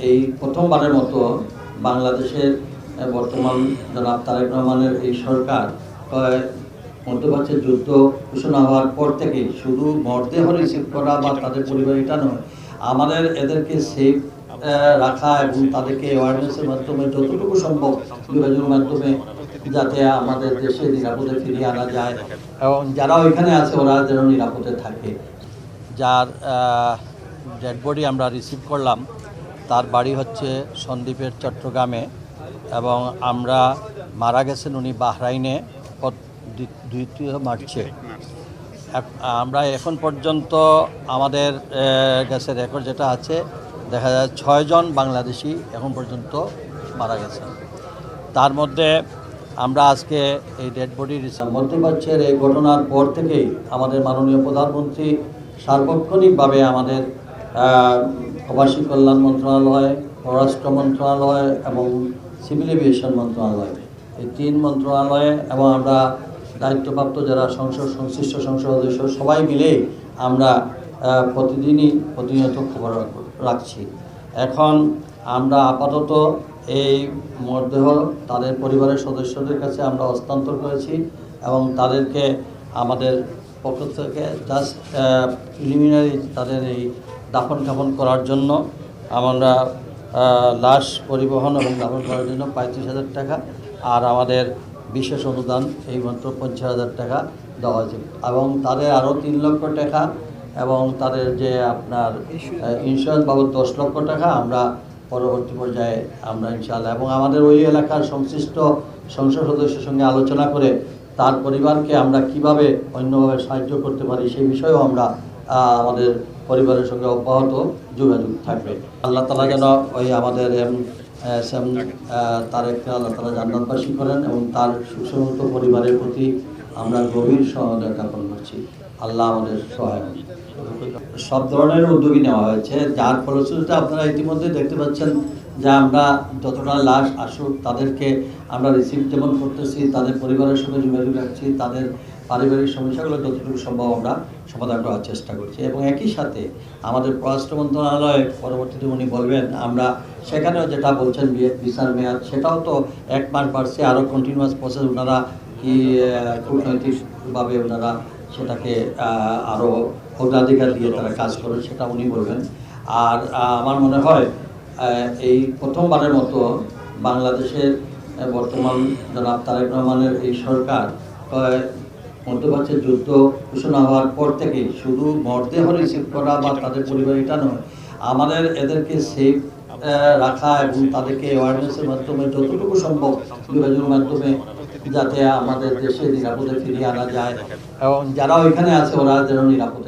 এই প্রথমবারের মতো বাংলাদেশের বর্তমান জনাব তারেক রহমানের এই সরকার মধ্যপ্রাচ্যের যুদ্ধ ঘোষণা হওয়ার পর থেকে শুধু মরদেহ রিসিভ করা বা তাদের পরিবার এটা নয়, আমাদের এদেরকে সেফ রাখা এবং তাদেরকে অ্যাওয়ারনেসের মাধ্যমে যতটুকু সম্ভব যোগাযোগের মাধ্যমে যাতে আমাদের দেশে নিরাপদে ফিরিয়ে আনা যায় এবং যারা ওইখানে আছে ওরা যেন নিরাপদে থাকে। যার ডেড বডি আমরা রিসিভ করলাম তার বাড়ি হচ্ছে সন্দ্বীপের চট্টগ্রামে এবং আমরা মারা গেছেন উনি বাহরাইনে 2 মার্চে। আমরা এখন পর্যন্ত আমাদের কাছে রেকর্ড যেটা আছে দেখা যায় 6 জন বাংলাদেশি এখন পর্যন্ত মারা গেছেন। তার মধ্যে আমরা আজকে এই ডেড বডি মধ্যপ্রাচ্যের এই ঘটনার পর থেকেই আমাদের মাননীয় প্রধানমন্ত্রী সার্বক্ষণিকভাবে আমাদের প্রবাসী কল্যাণ মন্ত্রণালয়, পররাষ্ট্র মন্ত্রণালয় এবং সিভিল এভিয়েশন মন্ত্রণালয়, এই 3 মন্ত্রণালয়ে এবং আমরা দায়িত্বপ্রাপ্ত যারা সংশ্লিষ্ট সংসদ সদস্য সবাই মিলে আমরা প্রতিনিয়ত খবর রাখছি। এখন আমরা আপাতত এই মরদেহ তাদের পরিবারের সদস্যদের কাছে আমরা হস্তান্তর করেছি এবং তাদেরকে আমাদের পক্ষ থেকে জাস্ট প্রিলিমিনারি তাদের এই দাফন কাফন করার জন্য আমরা লাশ পরিবহন এবং দাফন করার জন্য 35,000 টাকা আর আমাদের বিশেষ অনুদান এই মাত্র 50,000 টাকা দেওয়া হয়েছে এবং তাদের আরও 3 লক্ষ টাকা এবং তাদের যে আপনার ইন্স্যুরেন্স বাবদ 10 লক্ষ টাকা আমরা পরবর্তী পর্যায়ে আমরা ইনশাআল্লাহ এবং আমাদের ওই এলাকার সংশ্লিষ্ট সংসদ সদস্যের সঙ্গে আলোচনা করে তার পরিবারকে আমরা কিভাবে অন্যভাবে সাহায্য করতে পারি সেই বিষয়েও আমরা আমাদের পরিবারের সঙ্গে অব্যাহত যোগাযোগ থাকবে। আল্লাহ তাআলা যেন ওই আমাদের তারেককে আল্লাহ তাআলা জান্নাতবাসী করেন এবং তার সুসংহত পরিবারের প্রতি আমরা গভীর সহযোগিতা জ্ঞাপন করছি। আল্লাহ আমাদের সহায়। সব ধরনের উদ্যোগী নেওয়া হয়েছে, যার ফলশ্রুতিতে আপনারা ইতিমধ্যে দেখতে পাচ্ছেন যে আমরা যতটা লাশ আসুক তাদেরকে আমরা রিসিভ যেমন করতেছি, তাদের পরিবারের সঙ্গে যোগাযোগ রাখছি, তাদের পারিবারিক সমস্যাগুলো যতটুকু সম্ভব আমরা সমাধান করার চেষ্টা করছি এবং একই সাথে আমাদের পররাষ্ট্র মন্ত্রণালয় পরবর্তীতে উনি বলবেন আমরা সেখানেও যেটা বলছেন ভিসার মেয়াদ সেটাও তো 1 মাস বাড়ছে, আরও কন্টিনিউয়াস প্রসেস ওনারা কি কূটনৈতিকভাবে ওনারা সেটাকে আরও অগ্রাধিকার দিয়ে তারা কাজ করেন সেটা উনি বলবেন। আর আমার মনে হয় এই প্রথমবারের মতো বাংলাদেশের বর্তমান জনাব তারেক রহমানের এই সরকার মধ্যপ্রাচ্যের যুদ্ধ ঘোষণা হওয়ার পর থেকে শুধু মরদেহ রিসিভ করা বা তাদের পরিবার এটা নয়, আমাদের এদেরকে সেফ রাখা এবং তাদেরকে অ্যাওয়ারনেসের মাধ্যমে যতটুকু সম্ভব যোগাযোগের মাধ্যমে যাতে আমাদের দেশে নিরাপদে ফিরিয়ে আনা যায় এবং যারা ওইখানে আছে ওরা যেন নিরাপদে